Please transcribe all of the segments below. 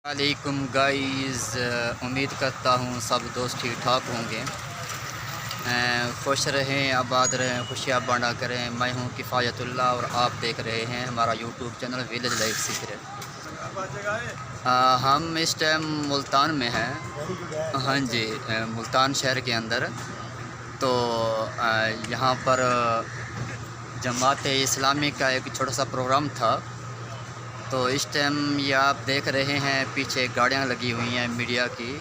वालेकुम गाइस। उम्मीद करता हूँ सब दोस्त ठीक ठाक होंगे। खुश रहें, आबाद रहें, खुशियाँ बांटा करें। मैं हूँ किफ़ायतुल्लाह और आप देख रहे हैं हमारा YouTube channel village life secret. हम इस टाइम मुल्तान में हैं। हाँ जी, मुल्तान शहर के अंदर। तो यहाँ पर जमात इस्लामी का एक छोटा सा प्रोग्राम था। तो इस टाइम ये आप देख रहे हैं पीछे गाड़ियाँ लगी हुई हैं मीडिया की।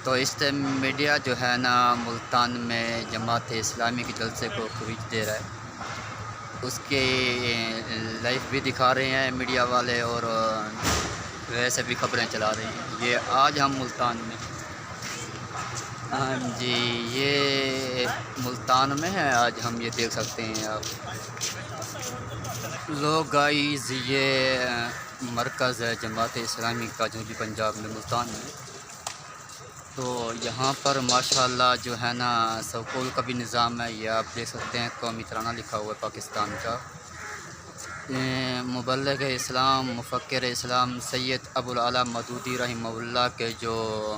तो इस टाइम मीडिया जो है ना मुल्तान में जमात इस्लामी के जलसे को कवरेज दे रहा है। उसके लाइव भी दिखा रहे हैं मीडिया वाले और वैसे भी खबरें चला रहे हैं। ये आज हम मुल्तान में, हाँ जी, ये मुल्तान में है आज हम, ये देख सकते हैं आप। लो गाइस, ये मरकज़ है जमात इस्लामी का जो भी पंजाब में मुल्तान में। तो यहाँ पर माशाल्लाह जो है ना स्कूल का भी निज़ाम है। ये आप देख सकते हैं कौमी तराना लिखा हुआ है पाकिस्तान का। मुबल्लिग़ इस्लाम मुफ़क्किर इस्लाम सैयद अबुल आला मदूदी रहमहुल्लाह के जो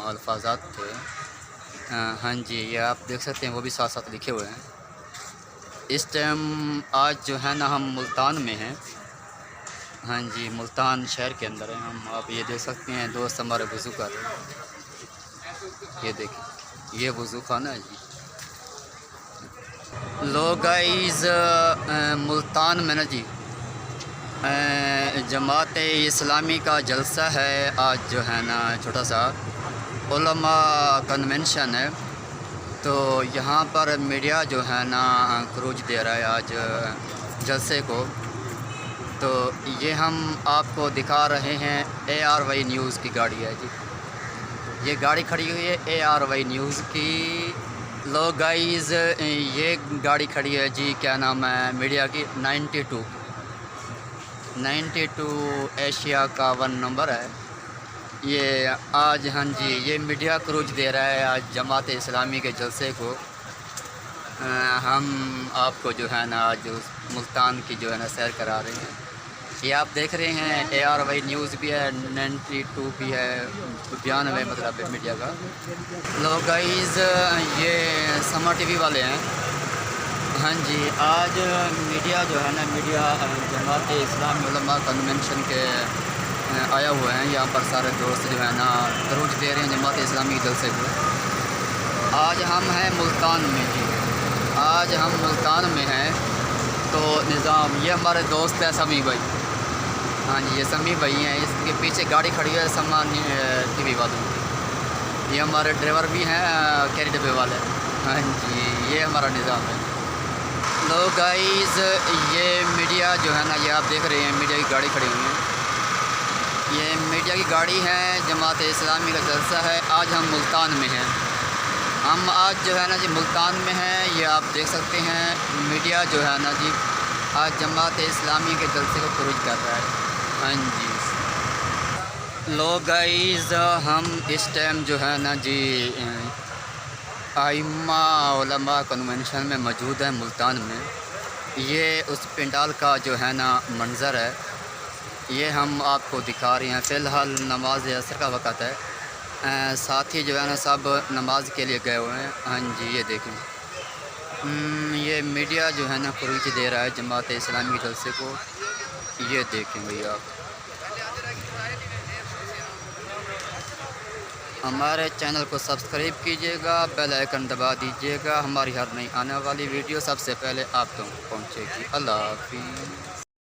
अल्फाज़ात थे, हाँ जी, ये आप देख सकते हैं वो भी साथ साथ लिखे हुए हैं। इस टाइम आज जो है ना हम मुल्तान में हैं। हाँ जी, मुल्तान शहर के अंदर हैं हम। आप ये देख सकते हैं दोस्त हमारे वज़ू कर रहे हैं। ये देखिए, ये वज़ू खाना है जी। लो गाइस, मुल्तान में ना जी जमात इस्लामी का जलसा है आज जो है ना, छोटा सा उलमा कन्वेंशन है। तो यहाँ पर मीडिया जो है ना कवरेज दे रहा है आज जलसे को। तो ये हम आपको दिखा रहे हैं ARY न्यूज़ की गाड़ी है जी। ये गाड़ी खड़ी हुई है ARY न्यूज़ की। लो गाइस, ये गाड़ी खड़ी है जी, क्या नाम है मीडिया की, 92 एशिया का 1 नंबर है ये आज। हाँ जी, ये मीडिया कवरेज दे रहा है आज जमात इस्लामी के जलसे को। हम आपको जो है ना आज मुल्तान की जो है ना सैर करा रहे हैं। ये आप देख रहे हैं ARY न्यूज़ भी है, 92 भी है, 92 मतलब है मीडिया का। लो गाइस, ये समा TV वाले हैं। हाँ जी, आज मीडिया जो है ना, मीडिया जमात इस्लामी उलमा कन्वेंशन के आया हुआ है। यहाँ पर सारे दोस्त जो है ना कवरेज दे रहे हैं जमात इस्लामी के जलसे को। आज हम हैं मुल्तान में जी, आज हम मुल्तान में हैं। तो निज़ाम, ये हमारे दोस्त है समी भाई। हाँ जी, ये समी भाई हैं। इसके पीछे गाड़ी खड़ी है समा TV वालों की। ये हमारे ड्राइवर भी हैं कैरी डब्बे वाले। हाँ जी, ये हमारा निज़ाम है। लो गाइस, ये मीडिया जो है ना, ये आप देख रहे हैं मीडिया की गाड़ी खड़ी हुई है। ये मीडिया की गाड़ी है, जमात इस्लामी का जलसा है। आज हम मुल्तान में हैं। हम आज जो है ना जी मुल्तान में हैं। ये आप देख सकते हैं मीडिया जो है ना जी आज जमात इस्लामी के जलसे को कवरेज कर रहा है। हाँ जी। लो गाइस, हम इस टाइम जो है ना जी आइम्मा उलमा कन्वेंशन में मौजूद है मुल्तान में। ये उस पंडाल का जो है ना मंज़र है, ये हम आपको दिखा रहे हैं। फ़िलहाल नमाज असर का वक़्त है। साथ ही जो है ना सब नमाज के लिए गए हुए हैं। हाँ जी, ये देखें, ये मीडिया जो है ना कवरेज दे रहा है जमात इस्लामी के जलसे को। ये देखें भैया आप। हमारे चैनल को सब्सक्राइब कीजिएगा, बेल आइकन दबा दीजिएगा। हमारी हर नई आने वाली वीडियो सबसे पहले आप तक पहुँचेगी। अल्लाह हाफ़िज़।